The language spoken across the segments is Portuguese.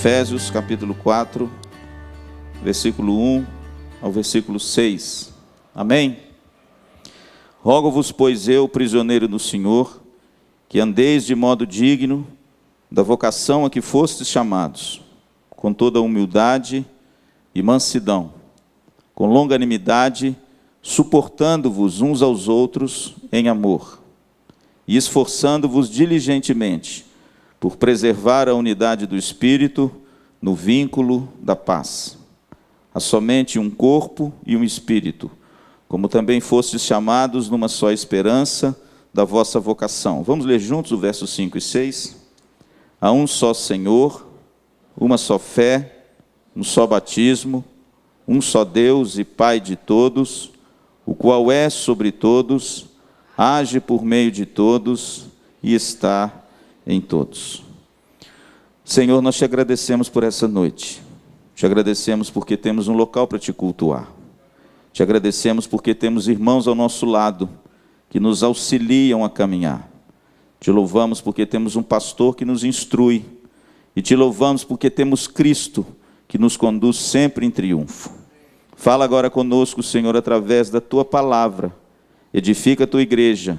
Efésios capítulo 4, versículo 1 ao versículo 6. Amém? Rogo-vos, pois eu, prisioneiro do Senhor, que andeis de modo digno da vocação a que fostes chamados, com toda humildade e mansidão, com longanimidade, suportando-vos uns aos outros em amor, e esforçando-vos diligentemente por preservar a unidade do Espírito no vínculo da paz. Há somente um corpo e um Espírito, como também fostes chamados numa só esperança da vossa vocação. Vamos ler juntos o verso 5 e 6. Há um só Senhor, uma só fé, um só batismo, um só Deus e Pai de todos, o qual é sobre todos, age por meio de todos e está em todos. Senhor, nós te agradecemos por essa noite. Te agradecemos porque temos um local para te cultuar. Te agradecemos porque temos irmãos ao nosso lado que nos auxiliam a caminhar. Te louvamos porque temos um pastor que nos instrui. E te louvamos porque temos Cristo que nos conduz sempre em triunfo. Fala agora conosco, Senhor, através da tua palavra. Edifica a tua igreja,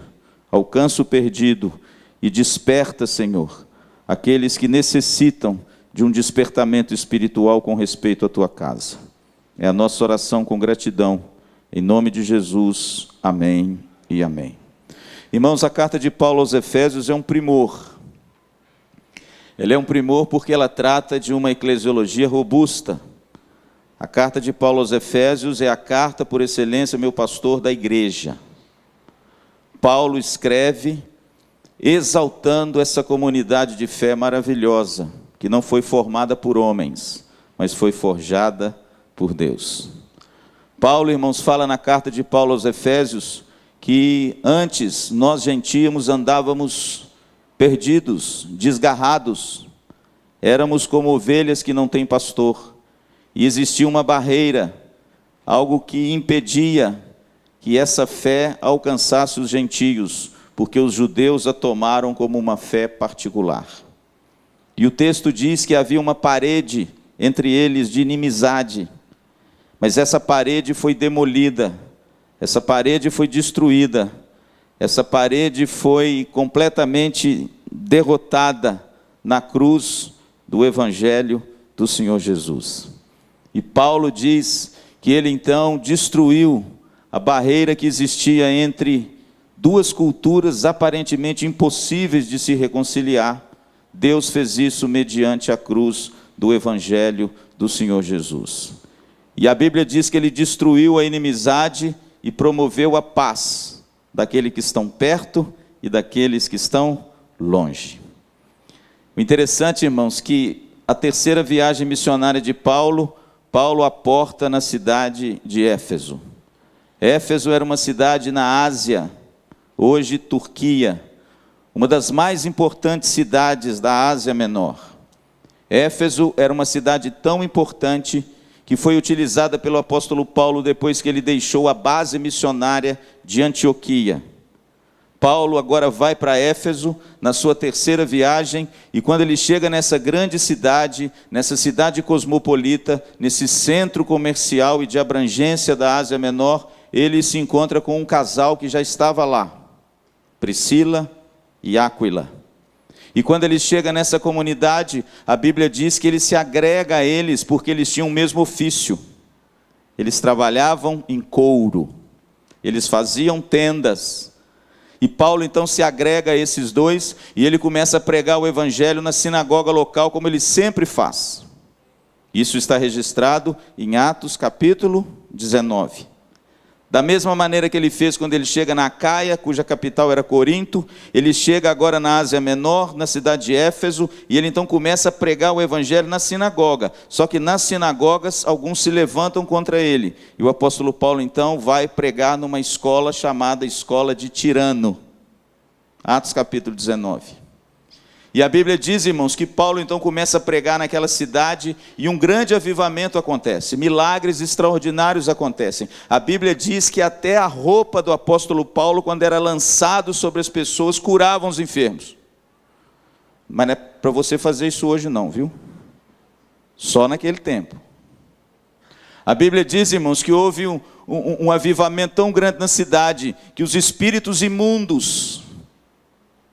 alcança o perdido e desperta, Senhor, aqueles que necessitam de um despertamento espiritual com respeito à tua casa. É a nossa oração com gratidão. Em nome de Jesus, amém e amém. Irmãos, a carta de Paulo aos Efésios é um primor. Ela é um primor porque ela trata de uma eclesiologia robusta. A carta de Paulo aos Efésios é a carta por excelência, meu pastor, da igreja. Paulo escreve exaltando essa comunidade de fé maravilhosa, que não foi formada por homens, mas foi forjada por Deus. Paulo, irmãos, fala na carta de Paulo aos Efésios que antes nós gentios andávamos perdidos, desgarrados, éramos como ovelhas que não têm pastor, e existia uma barreira, algo que impedia que essa fé alcançasse os gentios, porque os judeus a tomaram como uma fé particular. E o texto diz que havia uma parede entre eles de inimizade, mas essa parede foi demolida, essa parede foi destruída, essa parede foi completamente derrotada na cruz do Evangelho do Senhor Jesus. E Paulo diz que ele então destruiu a barreira que existia entre duas culturas aparentemente impossíveis de se reconciliar. Deus fez isso mediante a cruz do Evangelho do Senhor Jesus. E a Bíblia diz que ele destruiu a inimizade e promoveu a paz daqueles que estão perto e daqueles que estão longe. O interessante, irmãos, que a terceira viagem missionária de Paulo aporta na cidade de Éfeso. Éfeso era uma cidade na Ásia, hoje Turquia, uma das mais importantes cidades da Ásia Menor. Éfeso era uma cidade tão importante que foi utilizada pelo apóstolo Paulo depois que ele deixou a base missionária de Antioquia. Paulo agora vai para Éfeso na sua terceira viagem, e quando ele chega nessa grande cidade, nessa cidade cosmopolita, nesse centro comercial e de abrangência da Ásia Menor, ele se encontra com um casal que já estava lá, Priscila e Áquila. E quando ele chega nessa comunidade, a Bíblia diz que ele se agrega a eles porque eles tinham o mesmo ofício. Eles trabalhavam em couro, eles faziam tendas. E Paulo então se agrega a esses dois e ele começa a pregar o Evangelho na sinagoga local, como ele sempre faz. Isso está registrado em Atos capítulo 19. Da mesma maneira que ele fez quando ele chega na Acaia, cuja capital era Corinto, ele chega agora na Ásia Menor, na cidade de Éfeso, e ele então começa a pregar o Evangelho na sinagoga. Só que nas sinagogas, alguns se levantam contra ele. E o apóstolo Paulo então vai pregar numa escola chamada Escola de Tirano. Atos capítulo 19. E a Bíblia diz, irmãos, que Paulo então começa a pregar naquela cidade e um grande avivamento acontece, milagres extraordinários acontecem. A Bíblia diz que até a roupa do apóstolo Paulo, quando era lançado sobre as pessoas, curavam os enfermos. Mas não é para você fazer isso hoje não, viu? Só naquele tempo. A Bíblia diz, irmãos, que houve um avivamento tão grande na cidade, que os espíritos imundos,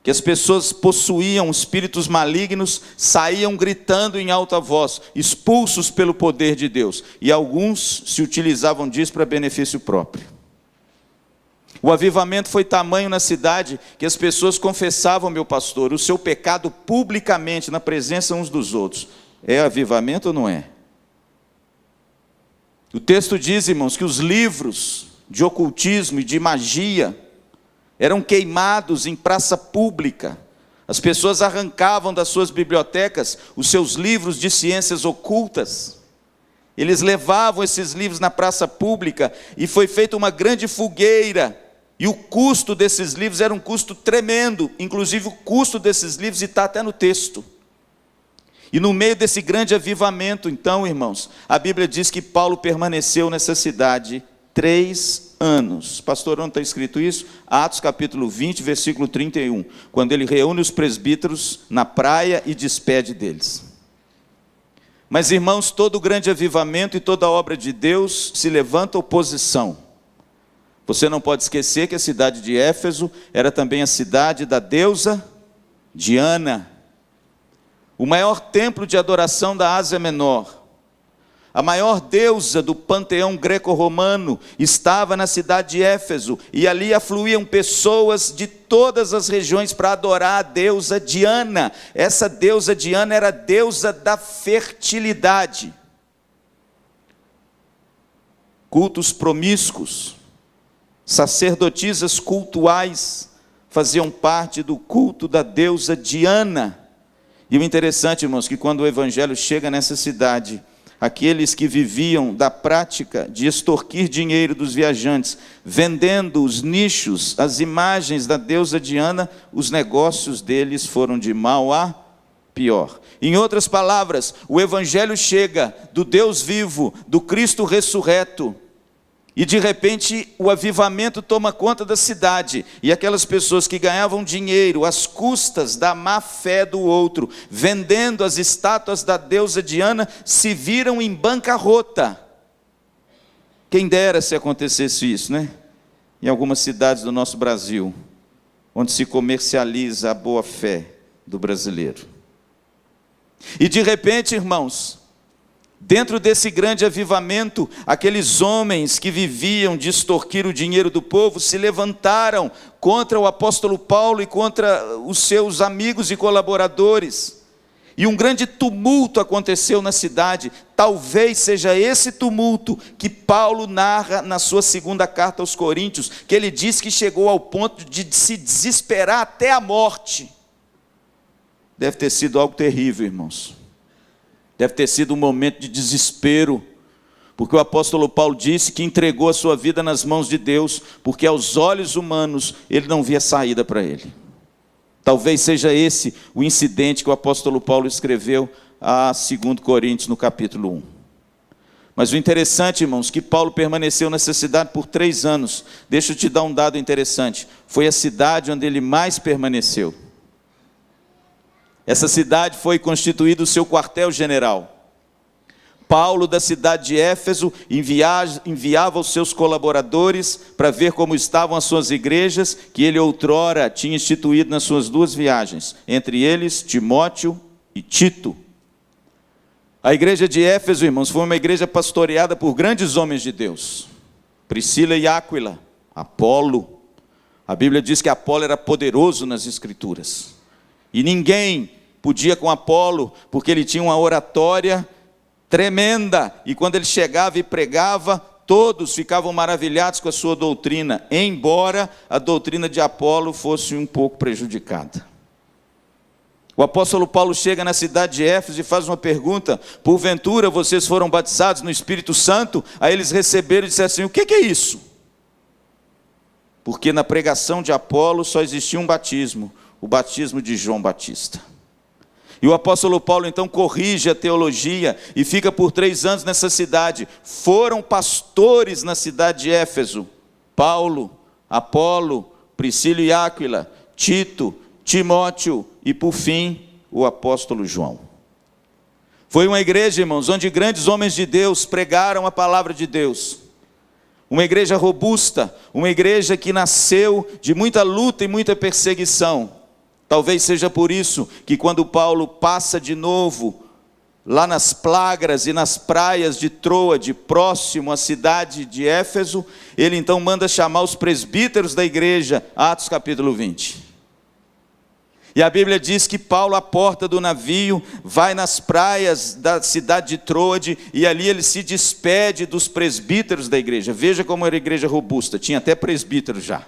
que as pessoas possuíam, espíritos malignos, saíam gritando em alta voz, expulsos pelo poder de Deus. E alguns se utilizavam disso para benefício próprio. O avivamento foi tamanho na cidade, que as pessoas confessavam, meu pastor, o seu pecado publicamente, na presença uns dos outros. É avivamento ou não é? O texto diz, irmãos, que os livros de ocultismo e de magia eram queimados em praça pública. As pessoas arrancavam das suas bibliotecas os seus livros de ciências ocultas. Eles levavam esses livros na praça pública e foi feita uma grande fogueira. E o custo desses livros era um custo tremendo. Inclusive o custo desses livros está até no texto. E no meio desse grande avivamento, então, irmãos, a Bíblia diz que Paulo permaneceu nessa cidade 3 anos. Pastor, onde está escrito isso? Atos capítulo 20, versículo 31. Quando ele reúne os presbíteros na praia e despede deles. Mas, irmãos, todo grande avivamento e toda obra de Deus se levanta oposição. Você não pode esquecer que a cidade de Éfeso era também a cidade da deusa Diana. O maior templo de adoração da Ásia Menor, a maior deusa do panteão greco-romano, estava na cidade de Éfeso, e ali afluíam pessoas de todas as regiões para adorar a deusa Diana. Essa deusa Diana era a deusa da fertilidade. Cultos promíscuos, sacerdotisas cultuais faziam parte do culto da deusa Diana. E o interessante, irmãos, que quando o evangelho chega nessa cidade, aqueles que viviam da prática de extorquir dinheiro dos viajantes, vendendo os nichos, as imagens da deusa Diana, os negócios deles foram de mal a pior. Em outras palavras, o evangelho chega do Deus vivo, do Cristo ressurreto, e de repente o avivamento toma conta da cidade, e aquelas pessoas que ganhavam dinheiro às custas da má fé do outro, vendendo as estátuas da deusa Diana, se viram em bancarrota. Quem dera se acontecesse isso, né? Em algumas cidades do nosso Brasil, onde se comercializa a boa fé do brasileiro. E de repente, irmãos, dentro desse grande avivamento, aqueles homens que viviam de extorquir o dinheiro do povo se levantaram contra o apóstolo Paulo e contra os seus amigos e colaboradores. E um grande tumulto aconteceu na cidade. Talvez seja esse tumulto que Paulo narra na sua segunda carta aos Coríntios, que ele diz que chegou ao ponto de se desesperar até a morte. Deve ter sido algo terrível, irmãos. Deve ter sido um momento de desespero, porque o apóstolo Paulo disse que entregou a sua vida nas mãos de Deus, porque aos olhos humanos ele não via saída para ele. Talvez seja esse o incidente que o apóstolo Paulo escreveu a 2 Coríntios no capítulo 1. Mas o interessante, irmãos, que Paulo permaneceu nessa cidade por 3 anos. Deixa eu te dar um dado interessante. Foi a cidade onde ele mais permaneceu. Essa cidade foi constituído o seu quartel-general. Paulo, da cidade de Éfeso, enviava os seus colaboradores para ver como estavam as suas igrejas, que ele outrora tinha instituído nas suas 2 viagens, entre eles Timóteo e Tito. A igreja de Éfeso, irmãos, foi uma igreja pastoreada por grandes homens de Deus. Priscila e Áquila, Apolo. A Bíblia diz que Apolo era poderoso nas Escrituras. E ninguém podia com Apolo, porque ele tinha uma oratória tremenda, e quando ele chegava e pregava, todos ficavam maravilhados com a sua doutrina, embora a doutrina de Apolo fosse um pouco prejudicada. O apóstolo Paulo chega na cidade de Éfeso e faz uma pergunta: porventura vocês foram batizados no Espírito Santo? Aí eles receberam e disseram assim: o que é isso? Porque na pregação de Apolo só existia um batismo, o batismo de João Batista. E o apóstolo Paulo então corrige a teologia e fica por 3 anos nessa cidade. Foram pastores na cidade de Éfeso: Paulo, Apolo, Priscila e Áquila, Tito, Timóteo e por fim o apóstolo João. Foi uma igreja, irmãos, onde grandes homens de Deus pregaram a palavra de Deus. Uma igreja robusta, uma igreja que nasceu de muita luta e muita perseguição. Talvez seja por isso que quando Paulo passa de novo lá nas plagras e nas praias de Troade, próximo à cidade de Éfeso, ele então manda chamar os presbíteros da igreja, Atos capítulo 20. E a Bíblia diz que Paulo, à porta do navio, vai nas praias da cidade de Troade, e ali ele se despede dos presbíteros da igreja. Veja como era a igreja robusta, tinha até presbítero já.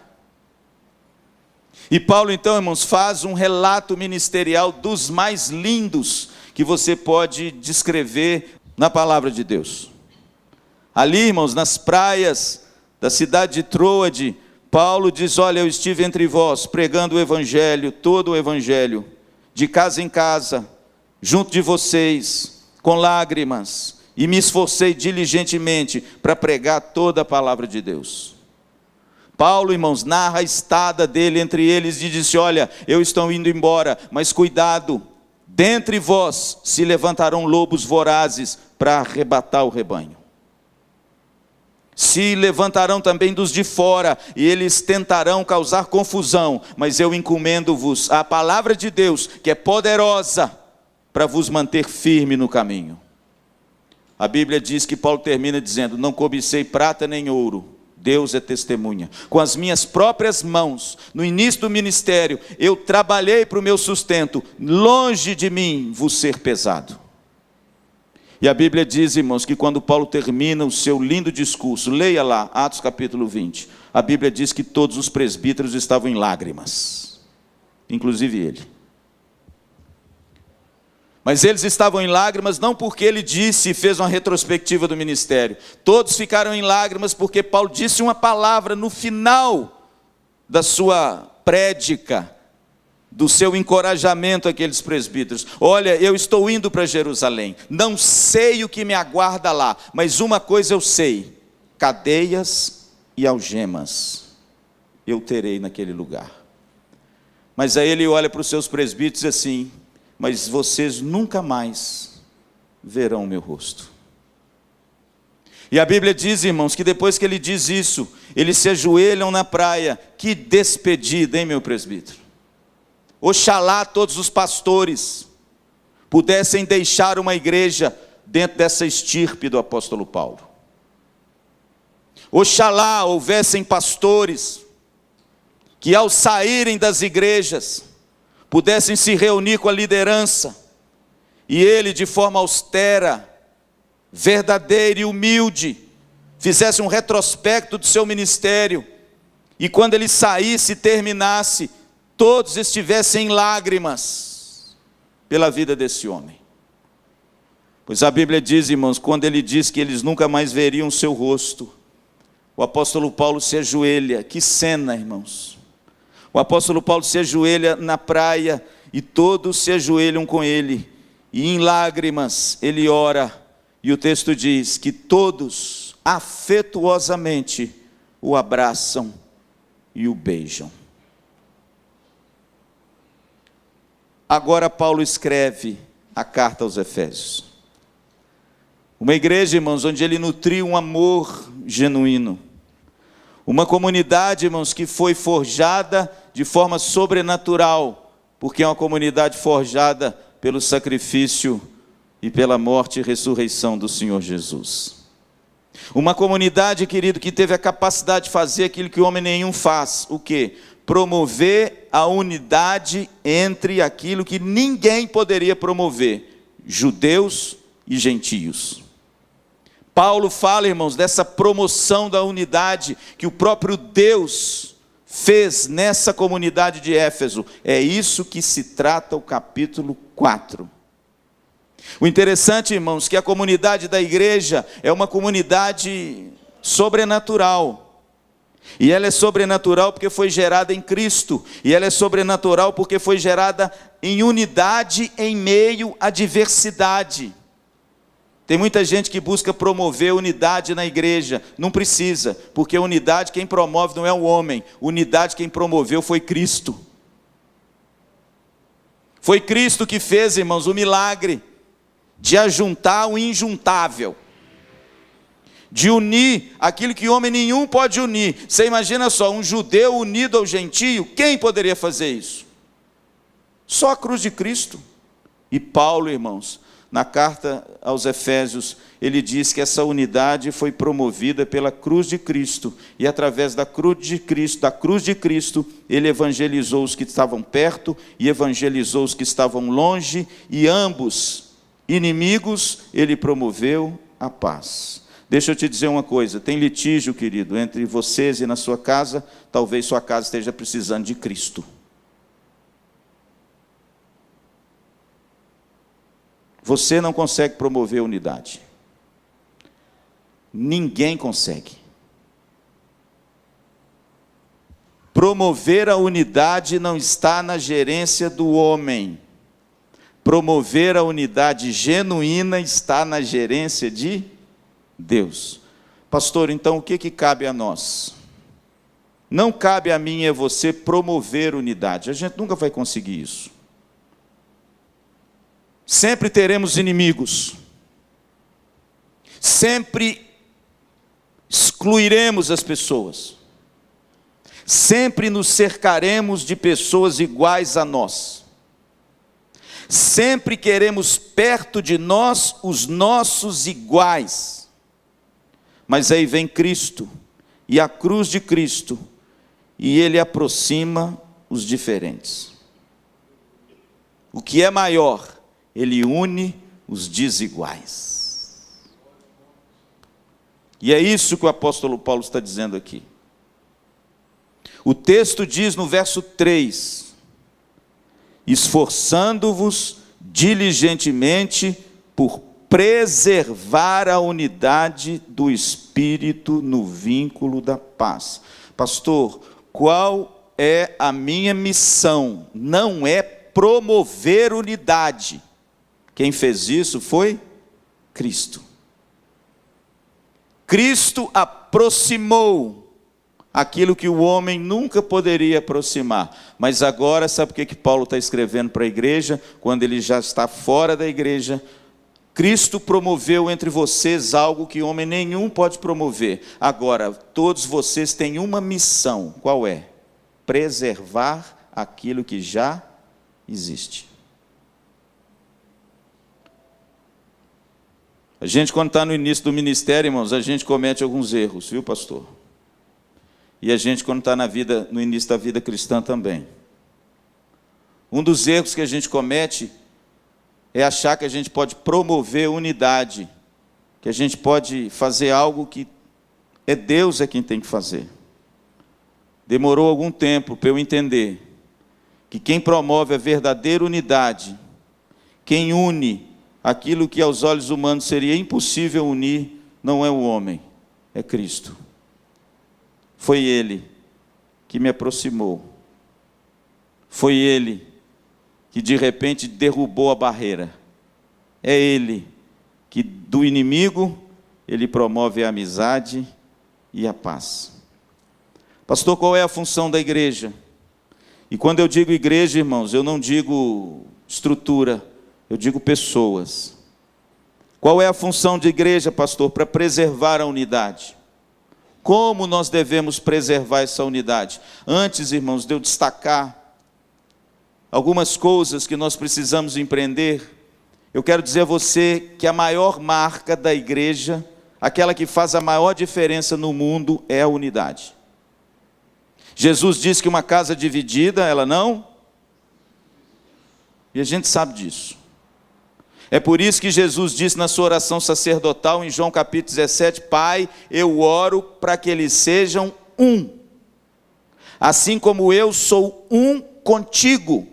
E Paulo então, irmãos, faz um relato ministerial dos mais lindos que você pode descrever na palavra de Deus. Ali, irmãos, nas praias da cidade de Troade, Paulo diz: olha, eu estive entre vós, pregando o evangelho, todo o evangelho, de casa em casa, junto de vocês, com lágrimas, e me esforcei diligentemente para pregar toda a palavra de Deus. Paulo, irmãos, narra a estada dele entre eles e disse: olha, eu estou indo embora, mas cuidado, dentre vós se levantarão lobos vorazes para arrebatar o rebanho. Se levantarão também dos de fora, e eles tentarão causar confusão, mas eu encomendo-vos a palavra de Deus, que é poderosa para vos manter firme no caminho. A Bíblia diz que Paulo termina dizendo: não cobicei prata nem ouro, Deus é testemunha. Com as minhas próprias mãos, no início do ministério, eu trabalhei para o meu sustento, longe de mim vos ser pesado. E a Bíblia diz, irmãos, que quando Paulo termina o seu lindo discurso, leia lá, Atos capítulo 20, a Bíblia diz que todos os presbíteros estavam em lágrimas, inclusive ele. Mas eles estavam em lágrimas não porque ele disse e fez uma retrospectiva do ministério. Todos ficaram em lágrimas porque Paulo disse uma palavra no final da sua prédica, do seu encorajamento àqueles presbíteros. Olha, eu estou indo para Jerusalém, não sei o que me aguarda lá, mas uma coisa eu sei: cadeias e algemas eu terei naquele lugar. Mas aí ele olha para os seus presbíteros e diz assim: mas vocês nunca mais verão o meu rosto. E a Bíblia diz, irmãos, que depois que ele diz isso, eles se ajoelham na praia. Que despedida, hein, meu presbítero? Oxalá todos os pastores pudessem deixar uma igreja dentro dessa estirpe do apóstolo Paulo. Oxalá houvessem pastores que, ao saírem das igrejas, pudessem se reunir com a liderança, e ele, de forma austera, verdadeira e humilde, fizesse um retrospecto do seu ministério, e quando ele saísse e terminasse, todos estivessem em lágrimas pela vida desse homem. Pois a Bíblia diz, irmãos, quando ele diz que eles nunca mais veriam o seu rosto, o apóstolo Paulo se ajoelha. Que cena, irmãos! O apóstolo Paulo se ajoelha na praia e todos se ajoelham com ele, e em lágrimas ele ora, e o texto diz que todos afetuosamente o abraçam e o beijam. Agora Paulo escreve a carta aos Efésios. Uma igreja, irmãos, onde ele nutriu um amor genuíno. Uma comunidade, irmãos, que foi forjada de forma sobrenatural, porque é uma comunidade forjada pelo sacrifício e pela morte e ressurreição do Senhor Jesus. Uma comunidade, querido, que teve a capacidade de fazer aquilo que homem nenhum faz. O quê? Promover a unidade entre aquilo que ninguém poderia promover: judeus e gentios. Paulo fala, irmãos, dessa promoção da unidade que o próprio Deus fez nessa comunidade de Éfeso. É isso que se trata o capítulo 4. O interessante, irmãos, que a comunidade da igreja é uma comunidade sobrenatural. E ela é sobrenatural porque foi gerada em Cristo. E ela é sobrenatural porque foi gerada em unidade em meio à diversidade. Tem muita gente que busca promover unidade na igreja. Não precisa, porque unidade quem promove não é o homem. Unidade quem promoveu foi Cristo. Foi Cristo que fez, irmãos, o milagre de ajuntar o injuntável, de unir aquilo que homem nenhum pode unir. Você imagina só, um judeu unido ao gentio, quem poderia fazer isso? Só a cruz de Cristo. E Paulo, irmãos, na carta aos Efésios, ele diz que essa unidade foi promovida pela cruz de Cristo, e através da cruz de Cristo, ele evangelizou os que estavam perto e evangelizou os que estavam longe, e ambos inimigos ele promoveu a paz. Deixa eu te dizer uma coisa, tem litígio, querido, entre vocês e na sua casa, talvez sua casa esteja precisando de Cristo. Você não consegue promover a unidade. Ninguém consegue. Promover a unidade não está na gerência do homem. Promover a unidade genuína está na gerência de Deus. Pastor, então o que cabe a nós? Não cabe a mim e a você promover unidade. A gente nunca vai conseguir isso. Sempre teremos inimigos. Sempre excluiremos as pessoas. Sempre nos cercaremos de pessoas iguais a nós. Sempre queremos perto de nós os nossos iguais. Mas aí vem Cristo e a cruz de Cristo, e Ele aproxima os diferentes. O que é maior? Ele une os desiguais. E é isso que o apóstolo Paulo está dizendo aqui. O texto diz no verso 3: esforçando-vos diligentemente por preservar a unidade do Espírito no vínculo da paz. Pastor, qual é a minha missão? Não é promover unidade. Quem fez isso foi Cristo. Cristo aproximou aquilo que o homem nunca poderia aproximar. Mas agora, sabe o que Paulo está escrevendo para a igreja? Quando ele já está fora da igreja, Cristo promoveu entre vocês algo que homem nenhum pode promover. Agora, todos vocês têm uma missão. Qual é? Preservar aquilo que já existe. A gente, quando está no início do ministério, irmãos, a gente comete alguns erros, viu, pastor? E a gente, quando está no início da vida cristã também. Um dos erros que a gente comete é achar que a gente pode promover unidade, que a gente pode fazer algo que é Deus quem tem que fazer. Demorou algum tempo para eu entender que quem promove a verdadeira unidade, quem une aquilo que aos olhos humanos seria impossível unir, não é o homem, é Cristo. Foi Ele que me aproximou. Foi Ele que de repente derrubou a barreira. É Ele que do inimigo, Ele promove a amizade e a paz. Pastor, qual é a função da igreja? E quando eu digo igreja, irmãos, eu não digo estrutura, eu digo pessoas. Qual é a função de igreja, pastor? Para preservar a unidade. Como nós devemos preservar essa unidade? Antes, irmãos, de eu destacar algumas coisas que nós precisamos empreender, eu quero dizer a você que a maior marca da igreja, aquela que faz a maior diferença no mundo, é a unidade. Jesus disse que uma casa dividida, ela não? E a gente sabe disso. É por isso que Jesus disse na sua oração sacerdotal, em João capítulo 17, Pai, eu oro para que eles sejam um, assim como eu sou um contigo,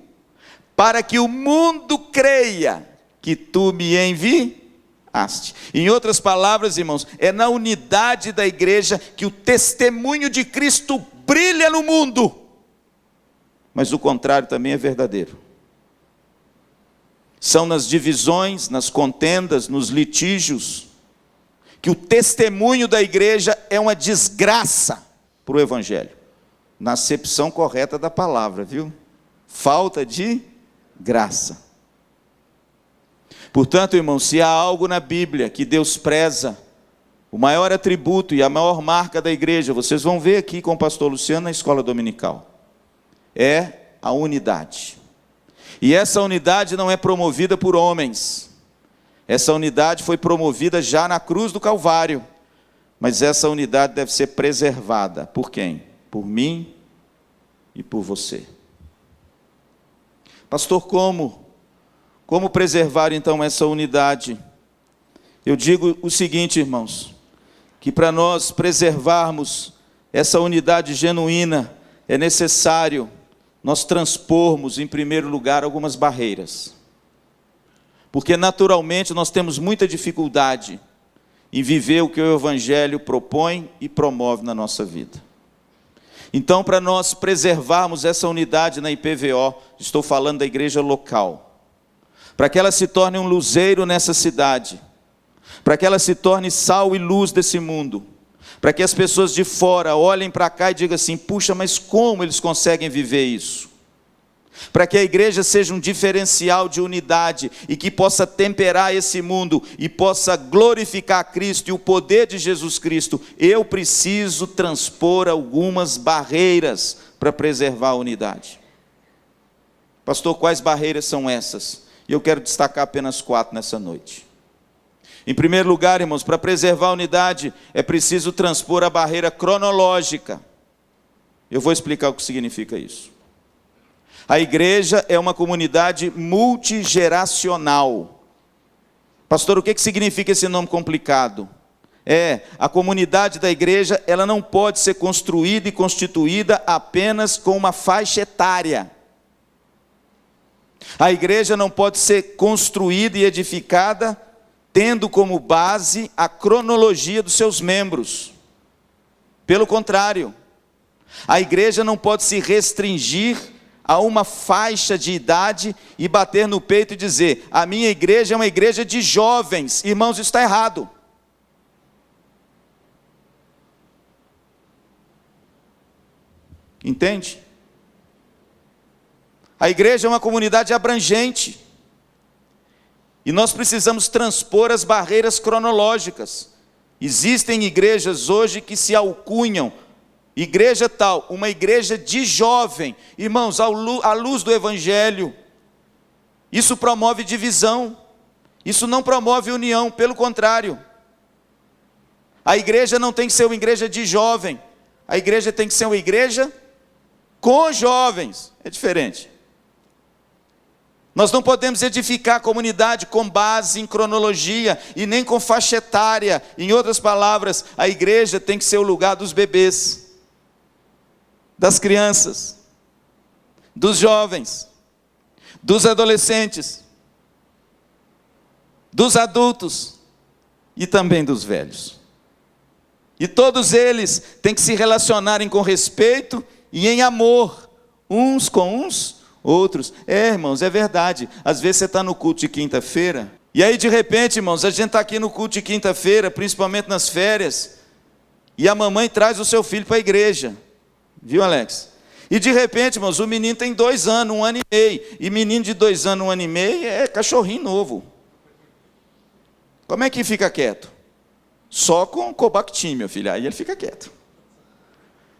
para que o mundo creia que tu me enviaste. Em outras palavras, irmãos, é na unidade da igreja que o testemunho de Cristo brilha no mundo. Mas o contrário também é verdadeiro. São nas divisões, nas contendas, nos litígios, que o testemunho da igreja é uma desgraça para o evangelho. Na acepção correta da palavra, viu? Falta de graça. Portanto, irmãos, se há algo na Bíblia que Deus preza, o maior atributo e a maior marca da igreja, vocês vão ver aqui com o pastor Luciano na escola dominical, é a unidade. E essa unidade não é promovida por homens. Essa unidade foi promovida já na cruz do Calvário. Mas essa unidade deve ser preservada. Por quem? Por mim e por você. Pastor, como? Como preservar então essa unidade? Eu digo o seguinte, irmãos, que para nós preservarmos essa unidade genuína, é necessário nós transpormos, em primeiro lugar, algumas barreiras. Porque naturalmente nós temos muita dificuldade em viver o que o Evangelho propõe e promove na nossa vida. Então, para nós preservarmos essa unidade na IPVO, estou falando da igreja local, para que ela se torne um luzeiro nessa cidade, para que ela se torne sal e luz desse mundo, para que as pessoas de fora olhem para cá e digam assim, puxa, mas como eles conseguem viver isso? Para que a igreja seja um diferencial de unidade e que possa temperar esse mundo e possa glorificar Cristo e o poder de Jesus Cristo, eu preciso transpor algumas barreiras para preservar a unidade. Pastor, quais barreiras são essas? E eu quero destacar apenas 4 nessa noite. Em primeiro lugar, irmãos, para preservar a unidade, é preciso transpor a barreira cronológica. Eu vou explicar o que significa isso. A igreja é uma comunidade multigeracional. Pastor, o que significa esse nome complicado? A comunidade da igreja, ela não pode ser construída e constituída apenas com uma faixa etária. A igreja não pode ser construída e edificada tendo como base a cronologia dos seus membros. Pelo contrário, a igreja não pode se restringir a uma faixa de idade e bater no peito e dizer, a minha igreja é uma igreja de jovens. Irmãos, isso está errado. Entende? A igreja é uma comunidade abrangente. E nós precisamos transpor as barreiras cronológicas. Existem igrejas hoje que se alcunham, igreja tal, uma igreja de jovem. Irmãos, à luz do Evangelho, isso promove divisão, isso não promove união, pelo contrário. A igreja não tem que ser uma igreja de jovem, a igreja tem que ser uma igreja com jovens, é diferente. Nós não podemos edificar a comunidade com base em cronologia e nem com faixa etária. Em outras palavras, a igreja tem que ser o lugar dos bebês, das crianças, dos jovens, dos adolescentes, dos adultos e também dos velhos. E todos eles têm que se relacionarem com respeito e em amor, uns com uns, outros. Irmãos, é verdade. Às vezes você está no culto de quinta-feira, e aí de repente, irmãos, a gente está aqui no culto de quinta-feira, principalmente nas férias, e a mamãe traz o seu filho para a igreja. Viu, Alex? E de repente, irmãos, o menino tem 2 anos, 1 ano e meio. E menino de 2 anos, 1 ano e meio, é cachorrinho novo. Como é que fica quieto? Só com Cobactin, meu filho, aí ele fica quieto.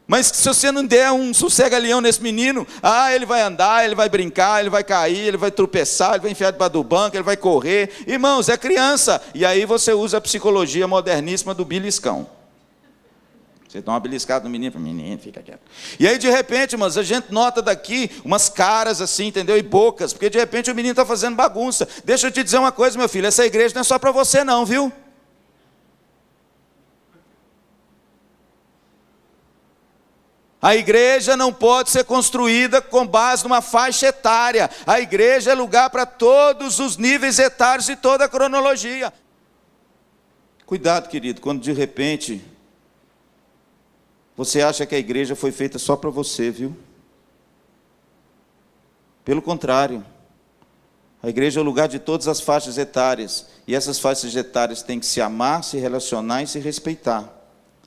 Mas se você não der um sossega-leão nesse menino, ele vai andar, ele vai brincar, ele vai cair, ele vai tropeçar, ele vai enfiar debaixo do banco, ele vai correr. Irmãos, é criança. E aí você usa a psicologia moderníssima do beliscão. Você dá uma beliscada no menino, fica quieto. E aí de repente, irmãos, a gente nota daqui umas caras assim, entendeu? E bocas, porque de repente o menino está fazendo bagunça. Deixa eu te dizer uma coisa, meu filho, essa igreja não é só para você não, viu? A igreja não pode ser construída com base numa faixa etária. A igreja é lugar para todos os níveis etários e toda a cronologia. Cuidado, querido, quando de repente você acha que a igreja foi feita só para você, viu? Pelo contrário, a igreja é o lugar de todas as faixas etárias. E essas faixas etárias têm que se amar, se relacionar e se respeitar.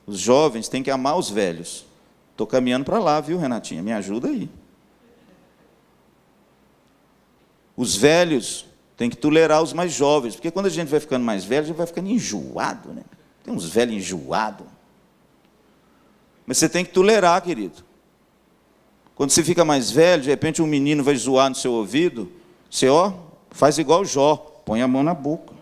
Os jovens têm que amar os velhos. Estou caminhando para lá, viu, Renatinha? Me ajuda aí. Os velhos tem que tolerar os mais jovens, porque quando a gente vai ficando mais velho, a gente vai ficando enjoado, né? Tem uns velhos enjoados. Mas você tem que tolerar, querido. Quando você fica mais velho, de repente um menino vai zoar no seu ouvido, você, faz igual Jó, põe a mão na boca.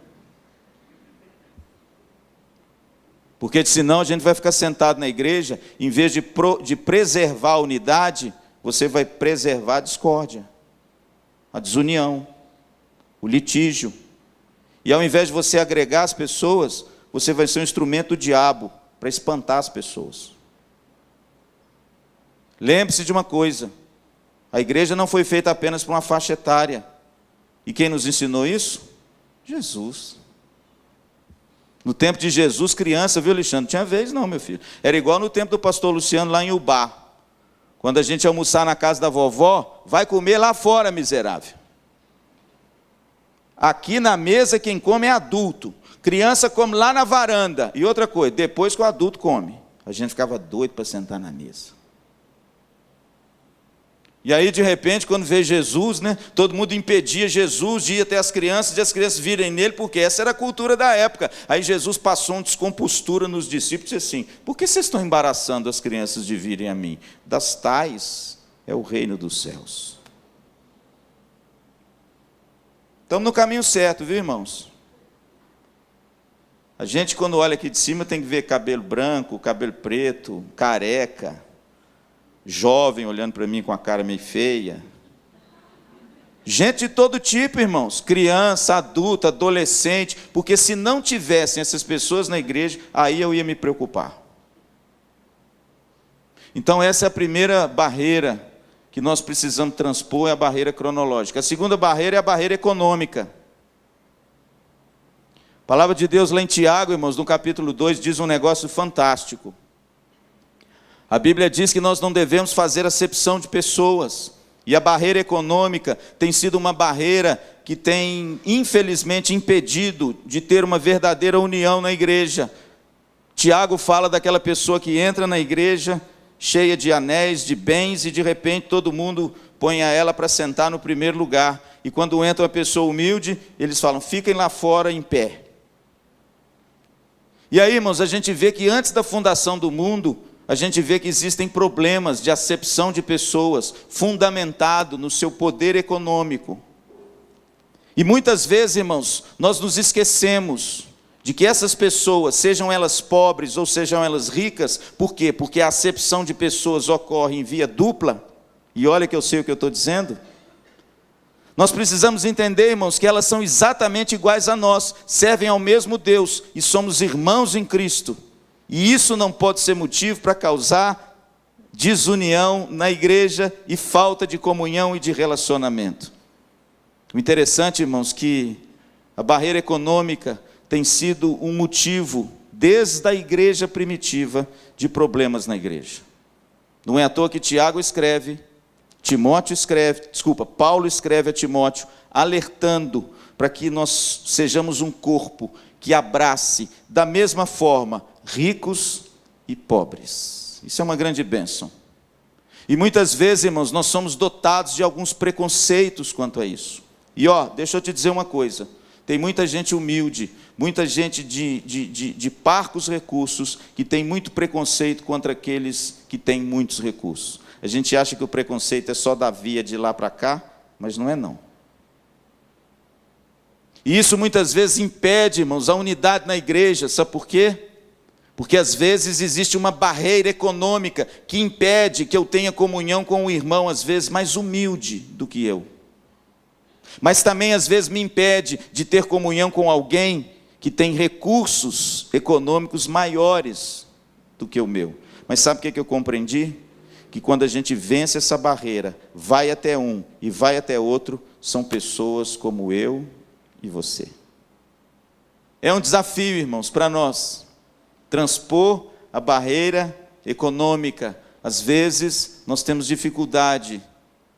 Porque senão a gente vai ficar sentado na igreja, em vez de preservar a unidade, você vai preservar a discórdia, a desunião, o litígio. E ao invés de você agregar as pessoas, você vai ser um instrumento do diabo para espantar as pessoas. Lembre-se de uma coisa, a igreja não foi feita apenas para uma faixa etária. E quem nos ensinou isso? Jesus. No tempo de Jesus, criança, viu, Alexandre? Não tinha vez não, meu filho. Era igual no tempo do pastor Luciano, lá em Ubá. Quando a gente ia almoçar na casa da vovó, vai comer lá fora, miserável. Aqui na mesa quem come é adulto. Criança come lá na varanda. E outra coisa, depois que o adulto come. A gente ficava doido para sentar na mesa. E aí, de repente, quando veio Jesus, né, todo mundo impedia Jesus de ir até as crianças, e as crianças virem nele, porque essa era a cultura da época. Aí Jesus passou uma descompostura nos discípulos e disse assim: por que vocês estão embaraçando as crianças de virem a mim? Das tais é o reino dos céus. Estamos no caminho certo, viu, irmãos? A gente, quando olha aqui de cima, tem que ver cabelo branco, cabelo preto, careca, jovem olhando para mim com a cara meio feia. Gente de todo tipo, irmãos, criança, adulto, adolescente, porque se não tivessem essas pessoas na igreja, aí eu ia me preocupar. Então essa é a primeira barreira que nós precisamos transpor, é a barreira cronológica. A segunda barreira é a barreira econômica. A palavra de Deus lá em Tiago, irmãos, no capítulo 2, diz um negócio fantástico. A Bíblia diz que nós não devemos fazer acepção de pessoas. E a barreira econômica tem sido uma barreira que tem, infelizmente, impedido de ter uma verdadeira união na igreja. Tiago fala daquela pessoa que entra na igreja, cheia de anéis, de bens, e de repente todo mundo põe a ela para sentar no primeiro lugar. E quando entra uma pessoa humilde, eles falam: fiquem lá fora em pé. E aí, irmãos, a gente vê que antes da fundação do mundo, a gente vê que existem problemas de acepção de pessoas, fundamentado no seu poder econômico. E muitas vezes, irmãos, nós nos esquecemos de que essas pessoas, sejam elas pobres ou sejam elas ricas, por quê? Porque a acepção de pessoas ocorre em via dupla, e olha que eu sei o que eu estou dizendo. Nós precisamos entender, irmãos, que elas são exatamente iguais a nós, servem ao mesmo Deus, e somos irmãos em Cristo. E isso não pode ser motivo para causar desunião na igreja e falta de comunhão e de relacionamento. O interessante, irmãos, que a barreira econômica tem sido um motivo, desde a igreja primitiva, de problemas na igreja. Não é à toa que Paulo escreve a Timóteo, alertando para que nós sejamos um corpo que abrace, da mesma forma, ricos e pobres. Isso é uma grande bênção. E muitas vezes, irmãos, nós somos dotados de alguns preconceitos quanto a isso. E deixa eu te dizer uma coisa, tem muita gente humilde, muita gente de parcos recursos, que tem muito preconceito contra aqueles que têm muitos recursos. A gente acha que o preconceito é só da via de lá para cá, mas não é não. E isso muitas vezes impede, irmãos, a unidade na igreja. Sabe por quê? Porque às vezes existe uma barreira econômica que impede que eu tenha comunhão com um irmão, às vezes mais humilde do que eu. Mas também às vezes me impede de ter comunhão com alguém que tem recursos econômicos maiores do que o meu. Mas sabe o que eu compreendi? Que quando a gente vence essa barreira, vai até um e vai até outro, são pessoas como eu e você. É um desafio, irmãos, para nós, transpor a barreira econômica. Às vezes nós temos dificuldade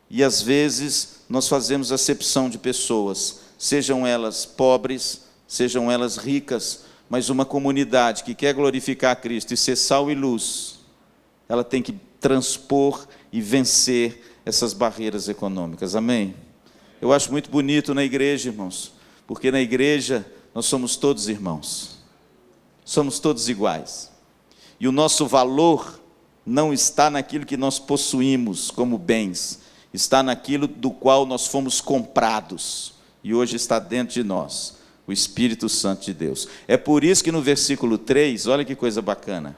e às vezes nós fazemos acepção de pessoas, sejam elas pobres, sejam elas ricas, mas uma comunidade que quer glorificar a Cristo e ser sal e luz, ela tem que transpor e vencer essas barreiras econômicas, amém? eu acho muito bonito na igreja, irmãos, porque na igreja nós somos todos irmãos, somos todos iguais, e o nosso valor não está naquilo que nós possuímos como bens, está naquilo do qual nós fomos comprados, e hoje está dentro de nós, o Espírito Santo de Deus. É por isso que no versículo 3, olha que coisa bacana,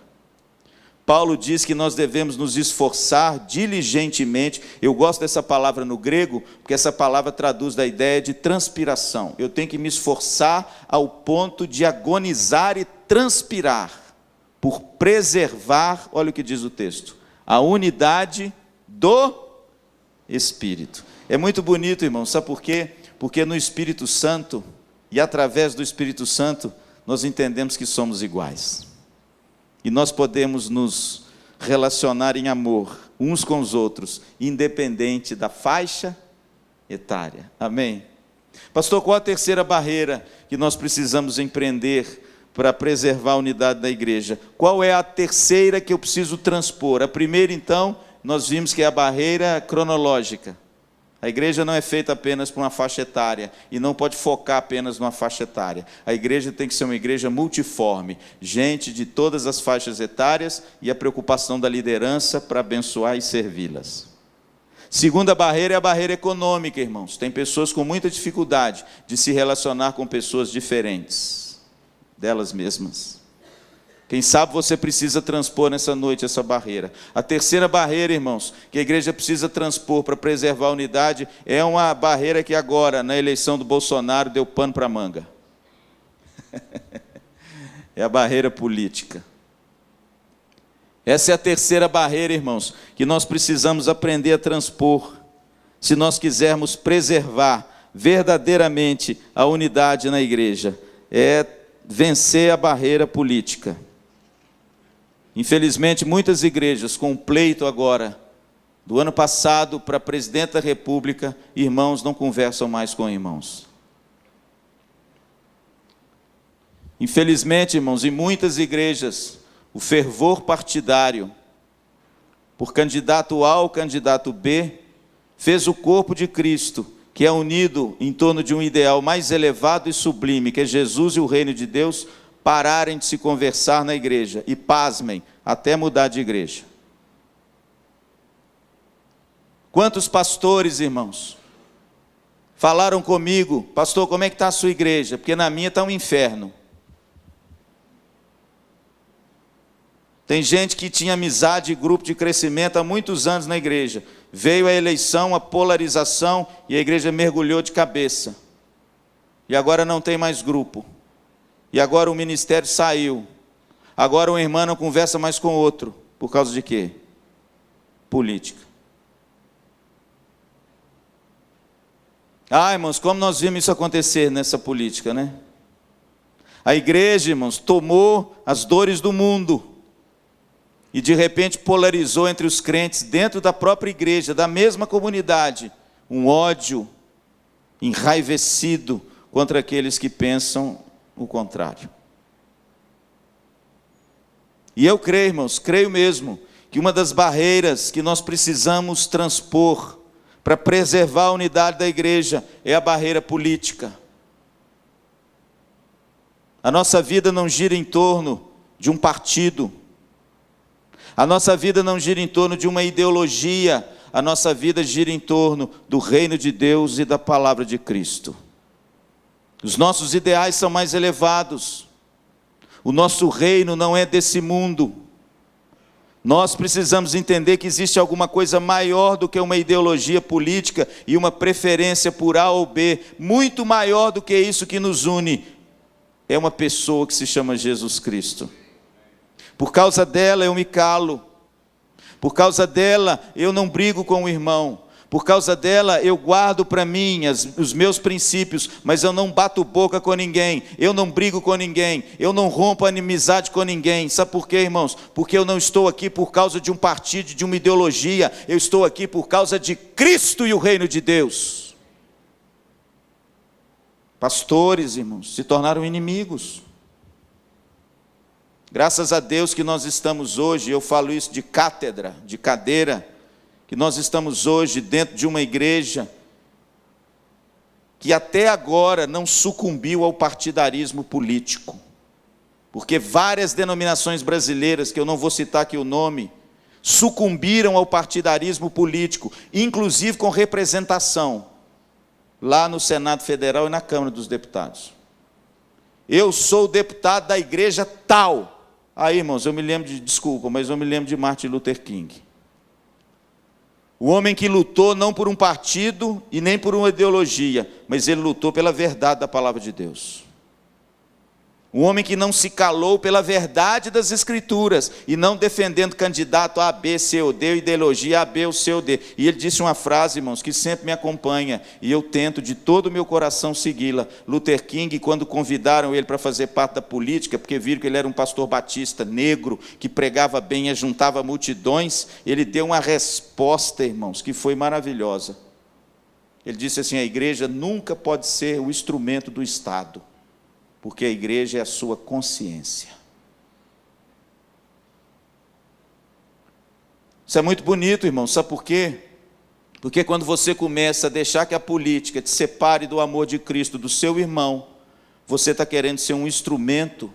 Paulo diz que nós devemos nos esforçar diligentemente. Eu gosto dessa palavra no grego, porque essa palavra traduz da ideia de transpiração. Eu tenho que me esforçar ao ponto de agonizar e transpirar, por preservar, olha o que diz o texto, a unidade do Espírito. É muito bonito, irmão, sabe por quê? Porque no Espírito Santo, e através do Espírito Santo, nós entendemos que somos iguais. E nós podemos nos relacionar em amor uns com os outros, independente da faixa etária. Amém? Pastor, qual a terceira barreira que nós precisamos empreender para preservar a unidade da igreja? Qual é a terceira que eu preciso transpor? A primeira, então, nós vimos que é a barreira cronológica. A igreja não é feita apenas por uma faixa etária, e não pode focar apenas numa faixa etária. A igreja tem que ser uma igreja multiforme, gente de todas as faixas etárias, e a preocupação da liderança para abençoar e servi-las. Segunda barreira é a barreira econômica, irmãos. Tem pessoas com muita dificuldade de se relacionar com pessoas diferentes delas mesmas. Quem sabe você precisa transpor nessa noite essa barreira. A terceira barreira, irmãos, que a igreja precisa transpor para preservar a unidade, é uma barreira que agora, na eleição do Bolsonaro, deu pano para a manga. É a barreira política. Essa é a terceira barreira, irmãos, que nós precisamos aprender a transpor, se nós quisermos preservar verdadeiramente a unidade na igreja. É vencer a barreira política. Infelizmente, muitas igrejas com pleito agora, do ano passado para presidente da República, irmãos não conversam mais com irmãos. Infelizmente, irmãos, em muitas igrejas, o fervor partidário, por candidato A ou candidato B, fez o corpo de Cristo, que é unido em torno de um ideal mais elevado e sublime, que é Jesus e o reino de Deus, pararem de se conversar na igreja, e pasmem, até mudar de igreja. Quantos pastores, irmãos, falaram comigo, pastor, como é que está a sua igreja? Porque na minha está um inferno. Tem gente que tinha amizade e grupo de crescimento há muitos anos na igreja. Veio a eleição, a polarização, e a igreja mergulhou de cabeça. E agora não tem mais grupo. E agora o ministério saiu. Agora um irmão não conversa mais com outro. Por causa de quê? Política. Ah, irmãos, como nós vimos isso acontecer nessa política, né? A igreja, irmãos, tomou as dores do mundo e de repente polarizou entre os crentes dentro da própria igreja, da mesma comunidade, um ódio enraivecido contra aqueles que pensam o contrário. E eu creio, irmãos, creio mesmo, que uma das barreiras que nós precisamos transpor para preservar a unidade da igreja é a barreira política. A nossa vida não gira em torno de um partido. A nossa vida não gira em torno de uma ideologia. A nossa vida gira em torno do reino de Deus e da palavra de Cristo. Os nossos ideais são mais elevados. O nosso reino não é desse mundo. Nós precisamos entender que existe alguma coisa maior do que uma ideologia política e uma preferência por A ou B, muito maior do que isso que nos une. É uma pessoa que se chama Jesus Cristo. Por causa dela eu me calo. Por causa dela eu não brigo com o irmão. Por causa dela eu guardo para mim os meus princípios, mas eu não bato boca com ninguém, eu não brigo com ninguém, eu não rompo a inimizade com ninguém. Sabe por quê, irmãos? Porque eu não estou aqui por causa de um partido, de uma ideologia, eu estou aqui por causa de Cristo e o reino de Deus. Pastores, irmãos, se tornaram inimigos. Graças a Deus que nós estamos hoje, eu falo isso de cátedra, de cadeira, que nós estamos hoje dentro de uma igreja que até agora não sucumbiu ao partidarismo político. Porque várias denominações brasileiras, que eu não vou citar aqui o nome, sucumbiram ao partidarismo político, inclusive com representação, lá no Senado Federal e na Câmara dos Deputados. Eu sou deputado da igreja tal. Aí, irmãos, eu me lembro de Martin Luther King. O homem que lutou não por um partido e nem por uma ideologia, mas ele lutou pela verdade da palavra de Deus. Um homem que não se calou pela verdade das Escrituras, e não defendendo candidato A, B, C ou D, ideologia A, B ou C ou D. E ele disse uma frase, irmãos, que sempre me acompanha, e eu tento de todo o meu coração segui-la. Luther King, quando convidaram ele para fazer parte da política, porque viram que ele era um pastor batista negro, que pregava bem e juntava multidões, ele deu uma resposta, irmãos, que foi maravilhosa. Ele disse assim: a igreja nunca pode ser o instrumento do Estado, porque a igreja é a sua consciência. Isso é muito bonito, irmão. Sabe por quê? Porque quando você começa a deixar que a política te separe do amor de Cristo, do seu irmão, você está querendo ser um instrumento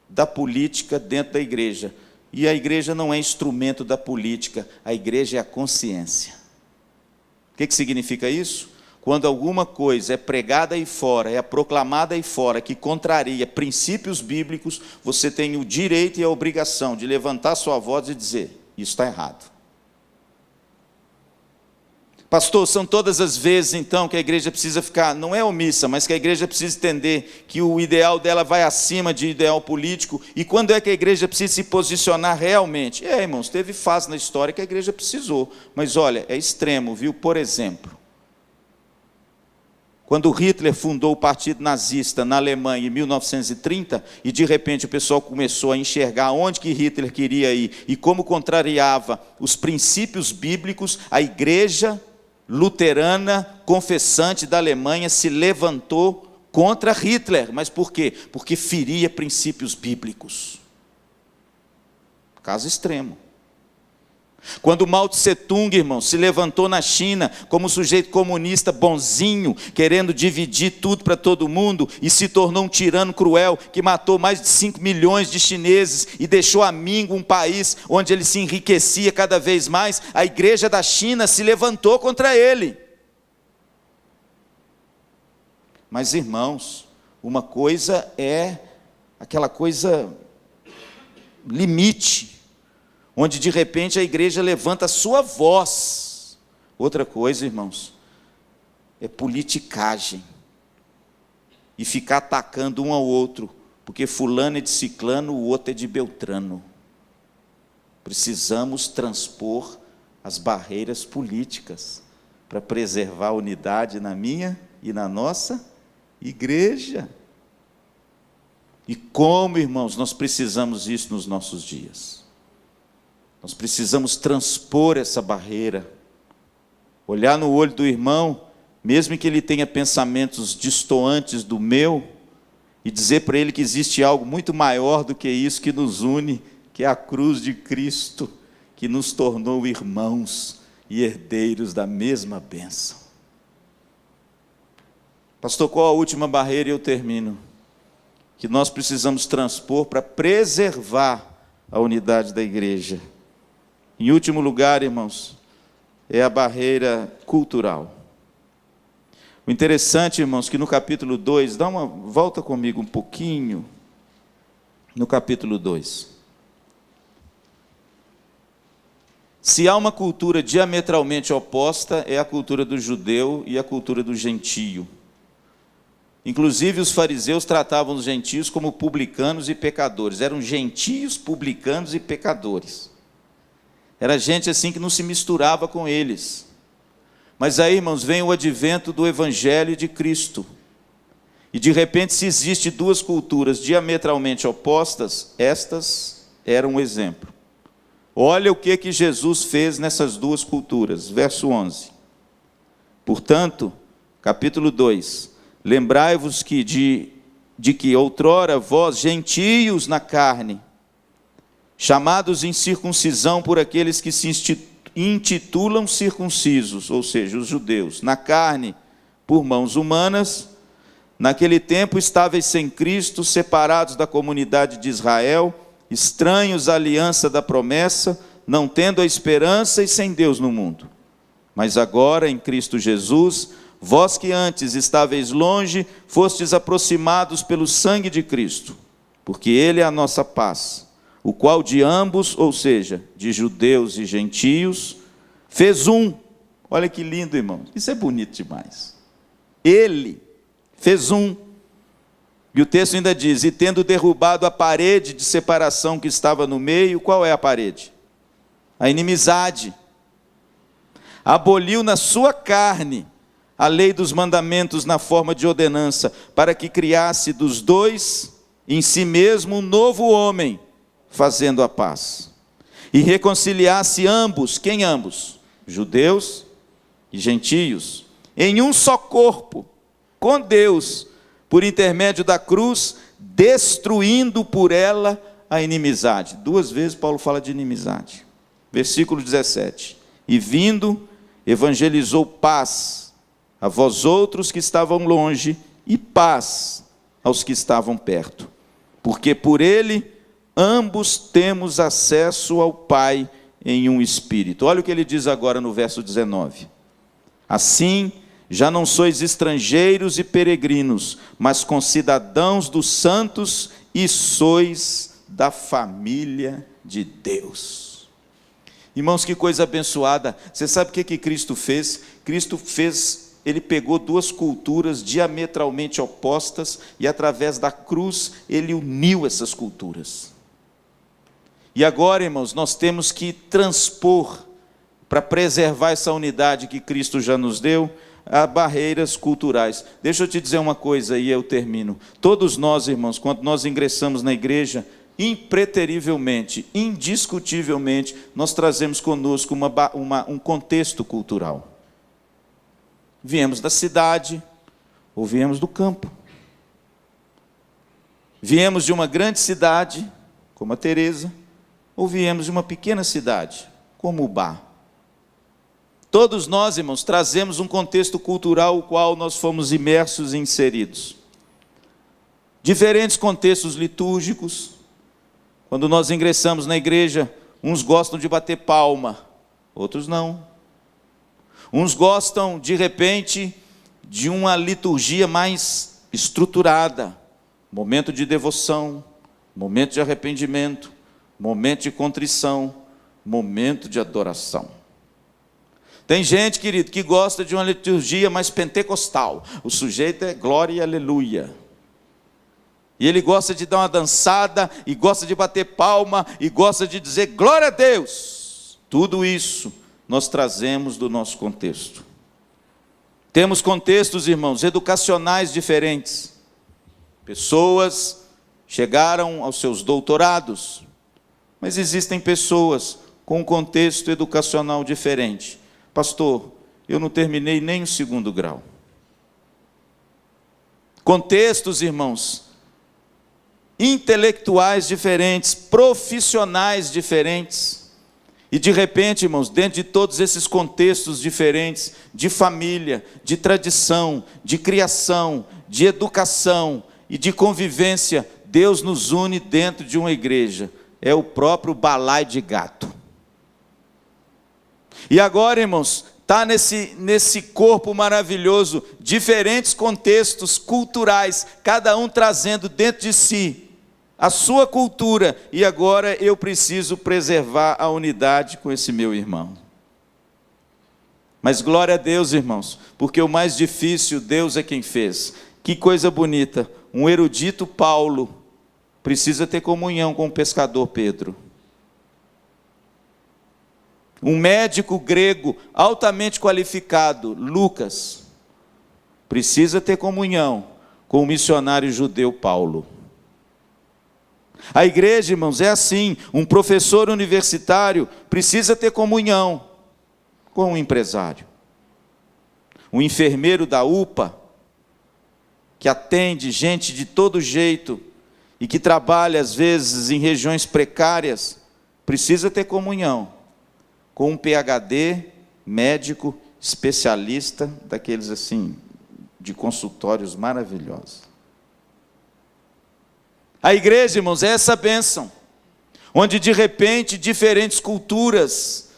da política dentro da igreja. E a igreja não é instrumento da política, a igreja é a consciência. O que significa isso? Quando alguma coisa é pregada aí fora, é proclamada aí fora, que contraria princípios bíblicos, você tem o direito e a obrigação de levantar sua voz e dizer: isso está errado. Pastor, são todas as vezes então que a igreja precisa ficar, não é omissa, mas que a igreja precisa entender que o ideal dela vai acima de ideal político. E quando é que a igreja precisa se posicionar realmente? Irmãos, teve fase na história que a igreja precisou, mas olha, é extremo, viu? Por exemplo, quando Hitler fundou o Partido Nazista na Alemanha em 1930, e de repente o pessoal começou a enxergar onde que Hitler queria ir e como contrariava os princípios bíblicos, a igreja luterana confessante da Alemanha se levantou contra Hitler. Mas por quê? Porque feria princípios bíblicos. Caso extremo. Quando Mao Tse-tung, irmão, se levantou na China como um sujeito comunista bonzinho, querendo dividir tudo para todo mundo, e se tornou um tirano cruel, que matou mais de 5 milhões de chineses, e deixou à míngua um país onde ele se enriquecia cada vez mais, a igreja da China se levantou contra ele. Mas, irmãos, uma coisa é aquela coisa limite, onde de repente a igreja levanta a sua voz. Outra coisa, irmãos, é politicagem. E ficar atacando um ao outro, porque fulano é de ciclano, o outro é de beltrano. Precisamos transpor as barreiras políticas para preservar a unidade na minha e na nossa igreja. E como, irmãos, nós precisamos isso nos nossos dias. Nós precisamos transpor essa barreira, olhar no olho do irmão, mesmo que ele tenha pensamentos distoantes do meu, e dizer para ele que existe algo muito maior do que isso que nos une, que é a cruz de Cristo, que nos tornou irmãos e herdeiros da mesma bênção. Pastor, qual a última barreira? E eu termino. Que nós precisamos transpor para preservar a unidade da igreja. Em último lugar, irmãos, é a barreira cultural. O interessante, irmãos, que no capítulo 2, volta comigo um pouquinho, no capítulo 2. Se há uma cultura diametralmente oposta, é a cultura do judeu e a cultura do gentio. Inclusive, os fariseus tratavam os gentios como publicanos e pecadores. Eram gentios, publicanos e pecadores. Era gente assim que não se misturava com eles. Mas aí, irmãos, vem o advento do Evangelho de Cristo. E de repente, se existe duas culturas diametralmente opostas, estas eram um exemplo. Olha o que Jesus fez nessas duas culturas. Verso 11. Portanto, capítulo 2. Lembrai-vos que de que outrora vós, gentios na carne, chamados em circuncisão por aqueles que se intitulam circuncisos, ou seja, os judeus, na carne, por mãos humanas. Naquele tempo estáveis sem Cristo, separados da comunidade de Israel, estranhos à aliança da promessa, não tendo a esperança e sem Deus no mundo. Mas agora, em Cristo Jesus, vós que antes estáveis longe, fostes aproximados pelo sangue de Cristo, porque Ele é a nossa paz, o qual de ambos, ou seja, de judeus e gentios, fez um. Olha que lindo, irmão, isso é bonito demais. Ele fez um. E o texto ainda diz, e tendo derrubado a parede de separação que estava no meio, qual é a parede? A inimizade. Aboliu na sua carne a lei dos mandamentos na forma de ordenança, para que criasse dos dois em si mesmo um novo homem, fazendo a paz. E reconciliasse ambos, quem ambos? Judeus e gentios, em um só corpo, com Deus, por intermédio da cruz, destruindo por ela a inimizade. 2 vezes Paulo fala de inimizade. Versículo 17. E vindo, evangelizou paz a vós outros que estavam longe, e paz aos que estavam perto. Porque por ele, ambos temos acesso ao Pai em um Espírito. Olha o que ele diz agora no verso 19. Assim, já não sois estrangeiros e peregrinos, mas concidadãos dos santos e sois da família de Deus. Irmãos, que coisa abençoada. Você sabe o que Cristo fez? Cristo fez, ele pegou 2 culturas diametralmente opostas e através da cruz ele uniu essas culturas. E agora, irmãos, nós temos que transpor, para preservar essa unidade que Cristo já nos deu, a barreiras culturais. Deixa eu te dizer uma coisa e eu termino. Todos nós, irmãos, quando nós ingressamos na igreja, impreterivelmente, indiscutivelmente, nós trazemos conosco um contexto cultural. Viemos da cidade ou viemos do campo. Viemos de uma grande cidade, como a Teresa, ou viemos de uma pequena cidade, como Ubá. Todos nós, irmãos, trazemos um contexto cultural, o qual nós fomos imersos e inseridos. Diferentes contextos litúrgicos. Quando nós ingressamos na igreja, uns gostam de bater palma, outros não. Uns gostam, de repente, de uma liturgia mais estruturada. Momento de devoção, momento de arrependimento, momento de contrição, momento de adoração. Tem gente, querido, que gosta de uma liturgia mais pentecostal. O sujeito é glória e aleluia. E ele gosta de dar uma dançada, e gosta de bater palma, e gosta de dizer glória a Deus. Tudo isso nós trazemos do nosso contexto. Temos contextos, irmãos, educacionais diferentes. Pessoas chegaram aos seus doutorados, mas existem pessoas com um contexto educacional diferente. Pastor, eu não terminei nem o 2º grau. Contextos, irmãos, intelectuais diferentes, profissionais diferentes. E de repente, irmãos, dentro de todos esses contextos diferentes, de família, de tradição, de criação, de educação e de convivência, Deus nos une dentro de uma igreja. É o próprio balaio de gato. E agora, irmãos, está nesse corpo maravilhoso, diferentes contextos culturais, cada um trazendo dentro de si a sua cultura, e agora eu preciso preservar a unidade com esse meu irmão. Mas glória a Deus, irmãos, porque o mais difícil Deus é quem fez. Que coisa bonita, um erudito Paulo precisa ter comunhão com o pescador Pedro. Um médico grego altamente qualificado, Lucas, precisa ter comunhão com o missionário judeu Paulo. A igreja, irmãos, é assim. Um professor universitário precisa ter comunhão com um empresário. Um enfermeiro da UPA, que atende gente de todo jeito e que trabalha às vezes em regiões precárias, precisa ter comunhão com um PhD, médico, especialista, daqueles assim, de consultórios maravilhosos. A igreja, irmãos, é essa bênção, onde de repente diferentes culturas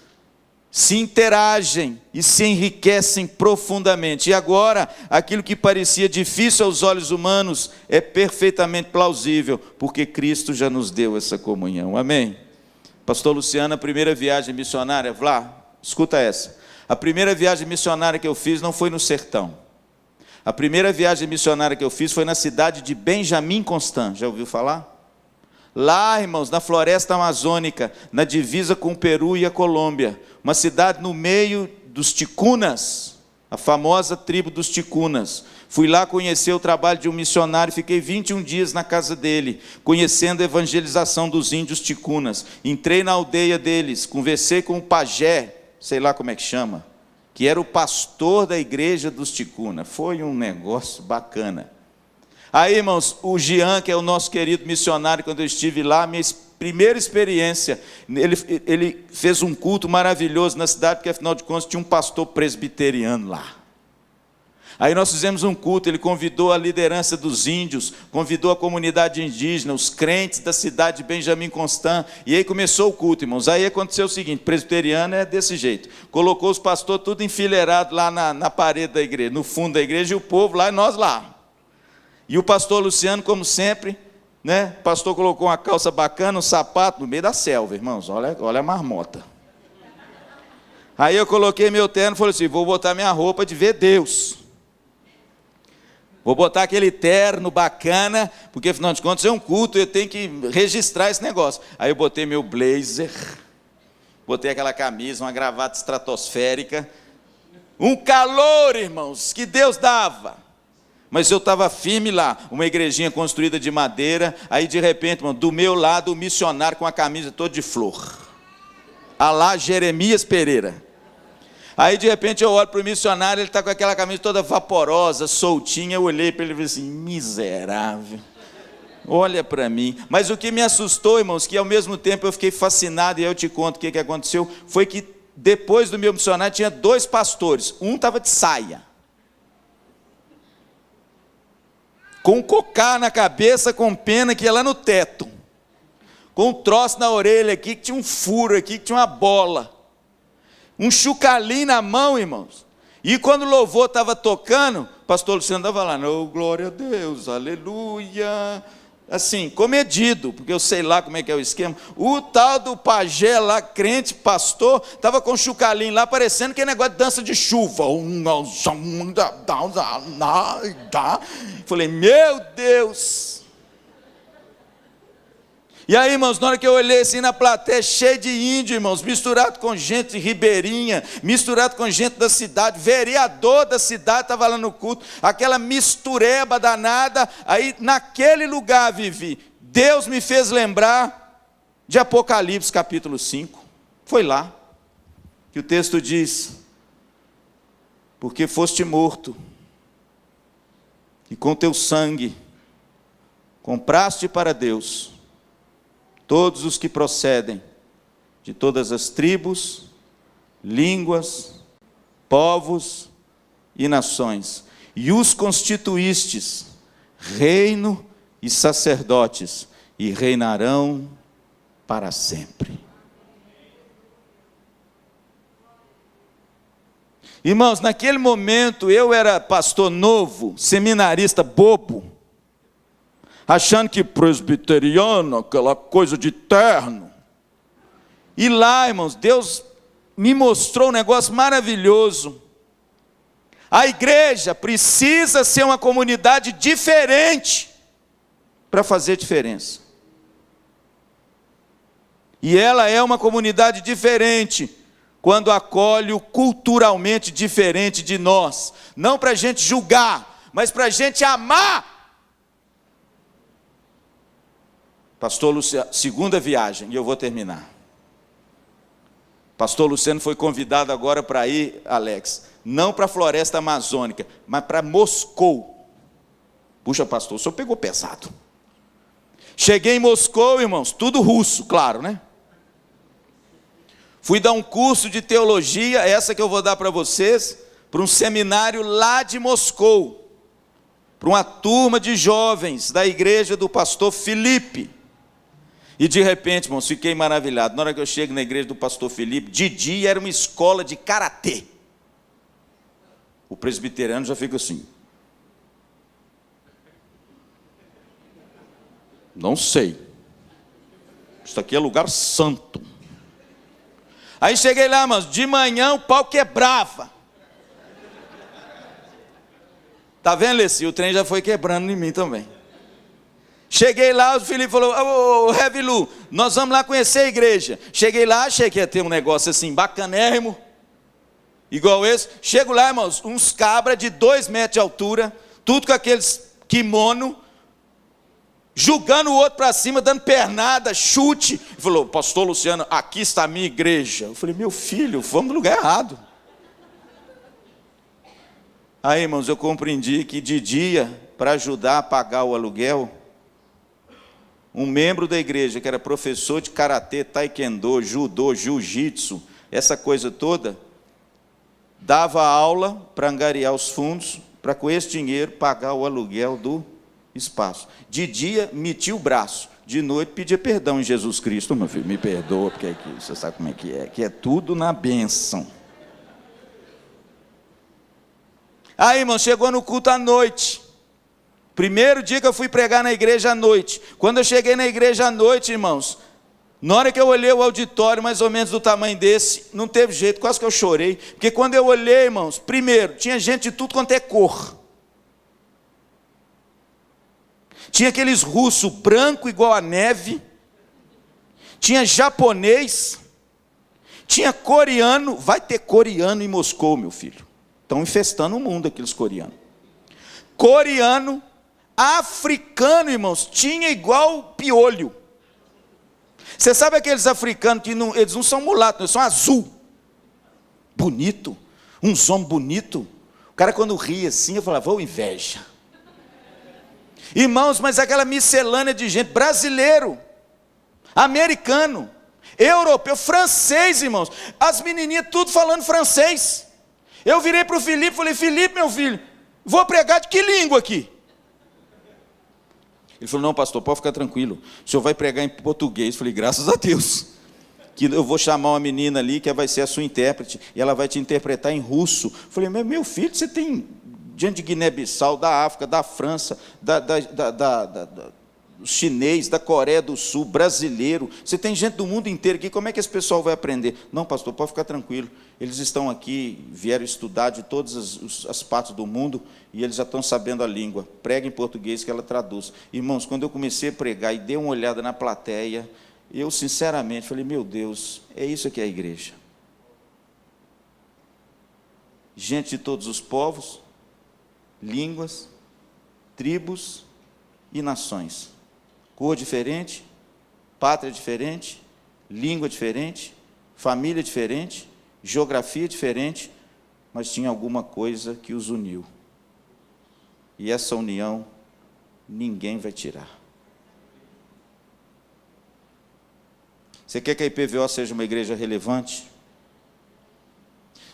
se interagem e se enriquecem profundamente. E agora, aquilo que parecia difícil aos olhos humanos é perfeitamente plausível, porque Cristo já nos deu essa comunhão. Amém? Pastor Luciano, a primeira viagem missionária, Vlá, escuta essa. A primeira viagem missionária que eu fiz não foi no sertão. A primeira viagem missionária que eu fiz foi na cidade de Benjamin Constant. Já ouviu falar? Lá, irmãos, na floresta amazônica, na divisa com o Peru e a Colômbia, uma cidade no meio dos ticunas, a famosa tribo dos ticunas. Fui lá conhecer o trabalho de um missionário, fiquei 21 dias na casa dele, conhecendo a evangelização dos índios ticunas. Entrei na aldeia deles, conversei com o pajé, sei lá como é que chama, que era o pastor da igreja dos ticunas. Foi um negócio bacana. Aí, irmãos, o Jean, que é o nosso querido missionário, quando eu estive lá, minha primeira experiência, ele fez um culto maravilhoso na cidade, porque afinal de contas tinha um pastor presbiteriano lá. Aí nós fizemos um culto, ele convidou a liderança dos índios, convidou a comunidade indígena, os crentes da cidade de Benjamin Constant, e aí começou o culto, irmãos. Aí aconteceu o seguinte, presbiteriano é desse jeito, colocou os pastores tudo enfileirado lá na parede da igreja, no fundo da igreja, e o povo lá e nós lá. E o pastor Luciano, como sempre, né? O pastor colocou uma calça bacana, um sapato no meio da selva, irmãos, olha a marmota. Aí eu coloquei meu terno e falei assim, vou botar minha roupa de ver Deus. Vou botar aquele terno bacana, porque afinal de contas é um culto, eu tenho que registrar esse negócio. Aí eu botei meu blazer, botei aquela camisa, uma gravata estratosférica, um calor, irmãos, que Deus dava. Mas eu estava firme lá, uma igrejinha construída de madeira, aí de repente, irmão, do meu lado, o missionário com a camisa toda de flor. A lá Jeremias Pereira. Aí de repente eu olho para o missionário, ele está com aquela camisa toda vaporosa, soltinha, eu olhei para ele e falei assim, miserável, olha para mim. Mas o que me assustou, irmãos, que ao mesmo tempo eu fiquei fascinado, e aí eu te conto o que aconteceu, foi que depois do meu missionário tinha 2 pastores, um estava de saia, com um cocá na cabeça, com pena que ia lá no teto, com um troço na orelha aqui, que tinha um furo aqui, que tinha uma bola, um chucalim na mão, irmãos. E quando o louvor estava tocando, o pastor Luciano estava lá, oh, glória a Deus, aleluia, assim, comedido, porque eu sei lá como é que é o esquema. O tal do pajé lá, crente, pastor, estava com o chucalim lá, parecendo que é negócio de dança de chuva. Falei, meu Deus. E aí, irmãos, na hora que eu olhei assim na plateia, cheio de índio, irmãos, misturado com gente ribeirinha, misturado com gente da cidade, vereador da cidade estava lá no culto, aquela mistureba danada. Aí naquele lugar vivi. Deus me fez lembrar de Apocalipse capítulo 5, foi lá, que o texto diz, porque foste morto, e com teu sangue compraste para Deus todos os que procedem de todas as tribos, línguas, povos e nações, e os constituístes reino e sacerdotes, e reinarão para sempre. Irmãos, naquele momento eu era pastor novo, seminarista bobo, achando que presbiteriano, aquela coisa de terno. E lá, irmãos, Deus me mostrou um negócio maravilhoso. A igreja precisa ser uma comunidade diferente para fazer diferença. E ela é uma comunidade diferente quando acolhe o culturalmente diferente de nós. Não para a gente julgar, mas para a gente amar. Pastor Luciano, segunda viagem, e eu vou terminar. Pastor Luciano foi convidado agora para ir, Alex, não para a floresta amazônica, mas para Moscou. Puxa, pastor, o senhor pegou pesado. Cheguei em Moscou, irmãos, tudo russo, claro, né? Fui dar um curso de teologia, essa que eu vou dar para vocês, para um seminário lá de Moscou. para uma turma de jovens da igreja do pastor Felipe. E de repente, irmãos, fiquei maravilhado. Na hora que eu chego na igreja do pastor Felipe, de dia era uma escola de karatê. O presbiteriano já fica assim. Não sei. Isso aqui é lugar santo. Aí cheguei lá, irmãos, de manhã o pau quebrava. Tá vendo, Leci? O trem já foi quebrando em mim também. Cheguei lá, o Felipe falou, ô Revilu, nós vamos lá conhecer a igreja. Cheguei lá, achei que ia ter um negócio assim, bacanérrimo, igual esse. Chego lá, irmãos, uns cabras de 2 metros de altura, tudo com aqueles kimono, julgando o outro para cima, dando pernada, chute. Ele falou, pastor Luciano, aqui está a minha igreja. Eu falei, meu filho, vamos no lugar errado. Aí, irmãos, eu compreendi que de dia, para ajudar a pagar o aluguel, um membro da igreja, que era professor de karatê, taekwondo, judô, jiu-jitsu, essa coisa toda, dava aula para angariar os fundos, para com esse dinheiro pagar o aluguel do espaço. De dia, metia o braço, de noite pedia perdão em Jesus Cristo. Meu filho, me perdoa, porque aqui, você sabe como é, que é tudo na bênção. Aí, irmão, chegou no culto à noite. Primeiro dia que eu fui pregar na igreja à noite. Quando eu cheguei na igreja à noite, irmãos, na hora que eu olhei o auditório, mais ou menos do tamanho desse, não teve jeito, quase que eu chorei. Porque quando eu olhei, irmãos, primeiro, tinha gente de tudo quanto é cor. Tinha aqueles russos branco igual a neve. Tinha japonês. Tinha coreano. Vai ter coreano em Moscou, meu filho. Estão infestando o mundo aqueles coreanos. Coreano, africano, irmãos, tinha igual piolho. Você sabe aqueles africanos que não, eles não são mulatos, eles são azul. Bonito, uns homens bonitos. O cara quando ria assim, eu falava, ô inveja. Irmãos, mas aquela miscelânea de gente, brasileiro, americano, europeu, francês, irmãos. As menininhas tudo falando francês. Eu virei para o Felipe e falei, Felipe, meu filho, vou pregar de que língua aqui? Ele falou, não, pastor, pode ficar tranquilo. O senhor vai pregar em português. Eu falei, graças a Deus. Que eu vou chamar uma menina ali, que vai ser a sua intérprete, e ela vai te interpretar em russo. Eu falei, meu filho, você tem gente de Guiné-Bissau, da África, da França, do chinês, da Coreia do Sul, brasileiro. Você tem gente do mundo inteiro aqui, como é que esse pessoal vai aprender? Não, pastor, pode ficar tranquilo. Eles estão aqui, vieram estudar de todas as partes do mundo, e eles já estão sabendo a língua. Prega em português que ela traduz. Irmãos, quando eu comecei a pregar e dei uma olhada na plateia, eu sinceramente falei, meu Deus, é isso que é a igreja. Gente de todos os povos, línguas, tribos e nações. Cor diferente, pátria diferente, língua diferente, família diferente, geografia diferente, mas tinha alguma coisa que os uniu. E essa união ninguém vai tirar. Você quer que a IPVO seja uma igreja relevante?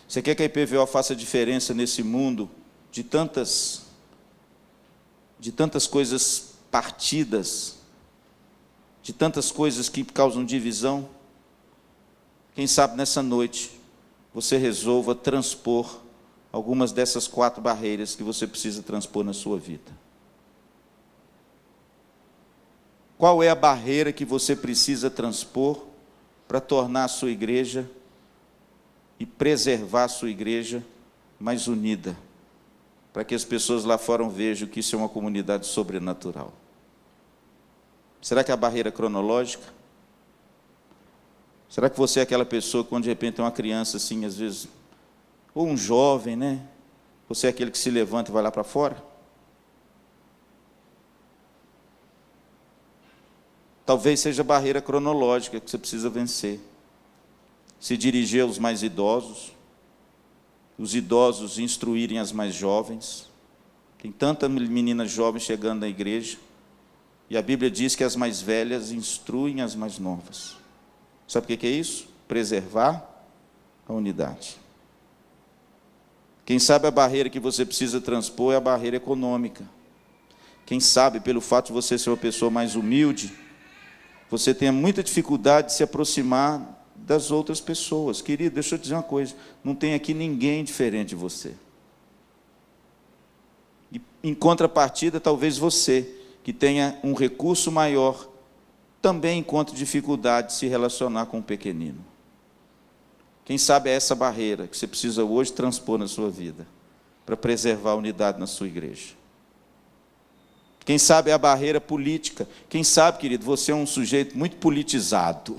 Você quer que a IPVO faça diferença nesse mundo de tantas coisas partidas, de tantas coisas que causam divisão? Quem sabe nessa noite você resolva transpor algumas dessas 4 barreiras que você precisa transpor na sua vida. Qual é a barreira que você precisa transpor para tornar a sua igreja e preservar a sua igreja mais unida, para que as pessoas lá fora vejam que isso é uma comunidade sobrenatural? Será que é a barreira cronológica? Será que você é aquela pessoa que quando de repente tem uma criança assim, às vezes, ou um jovem, né? Você é aquele que se levanta e vai lá para fora? Talvez seja a barreira cronológica que você precisa vencer. Se dirigir aos mais idosos, os idosos instruírem as mais jovens. Tem tanta menina jovem chegando na igreja, e a Bíblia diz que as mais velhas instruem as mais novas. Sabe o que é isso? Preservar a unidade. Quem sabe a barreira que você precisa transpor é a barreira econômica. Quem sabe, pelo fato de você ser uma pessoa mais humilde, você tenha muita dificuldade de se aproximar das outras pessoas. Querido, deixa eu te dizer uma coisa, não tem aqui ninguém diferente de você. E, em contrapartida, talvez você, que tenha um recurso maior, também encontre dificuldade de se relacionar com um pequenino. Quem sabe é essa barreira que você precisa hoje transpor na sua vida, para preservar a unidade na sua igreja. Quem sabe é a barreira política. Quem sabe, querido, você é um sujeito muito politizado.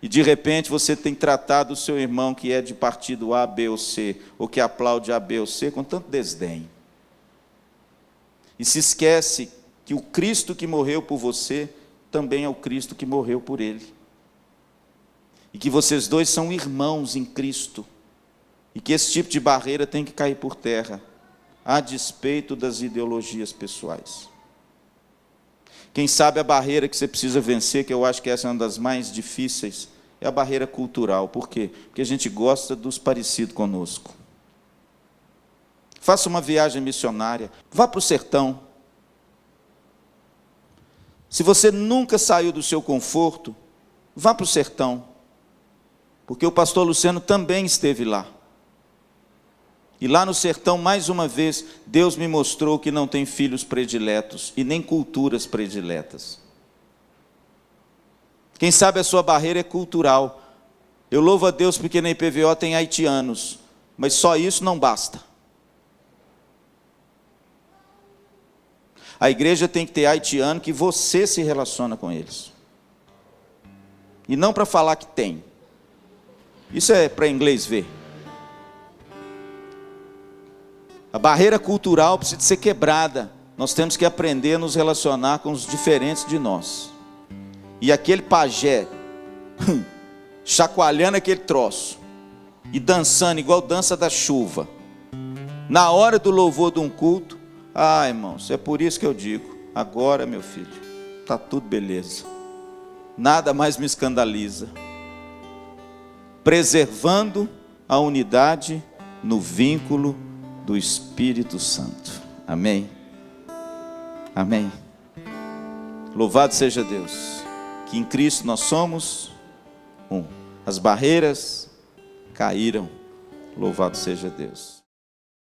E, de repente, você tem tratado o seu irmão que é de partido A, B ou C, ou que aplaude A, B ou C, com tanto desdém. E se esquece que o Cristo que morreu por você, também é o Cristo que morreu por ele. E que vocês dois são irmãos em Cristo. E que esse tipo de barreira tem que cair por terra, a despeito das ideologias pessoais. Quem sabe a barreira que você precisa vencer, que eu acho que essa é uma das mais difíceis, é a barreira cultural. Por quê? Porque a gente gosta dos parecidos conosco. Faça uma viagem missionária, vá para o sertão. Se você nunca saiu do seu conforto, vá para o sertão. Porque o pastor Luciano também esteve lá. E lá no sertão, mais uma vez, Deus me mostrou que não tem filhos prediletos e nem culturas prediletas. Quem sabe a sua barreira é cultural. Eu louvo a Deus porque na IPVO tem haitianos, mas só isso não basta. A igreja tem que ter haitiano que você se relaciona com eles. E não para falar que tem. Isso é para inglês ver. A barreira cultural precisa ser quebrada. Nós temos que aprender a nos relacionar com os diferentes de nós. E aquele pajé, chacoalhando aquele troço, e dançando igual dança da chuva, na hora do louvor de um culto, irmãos, é por isso que eu digo, agora, meu filho, está tudo beleza. Nada mais me escandaliza. Preservando a unidade no vínculo do Espírito Santo. Amém? Amém? Louvado seja Deus, que em Cristo nós somos um. As barreiras caíram. Louvado seja Deus.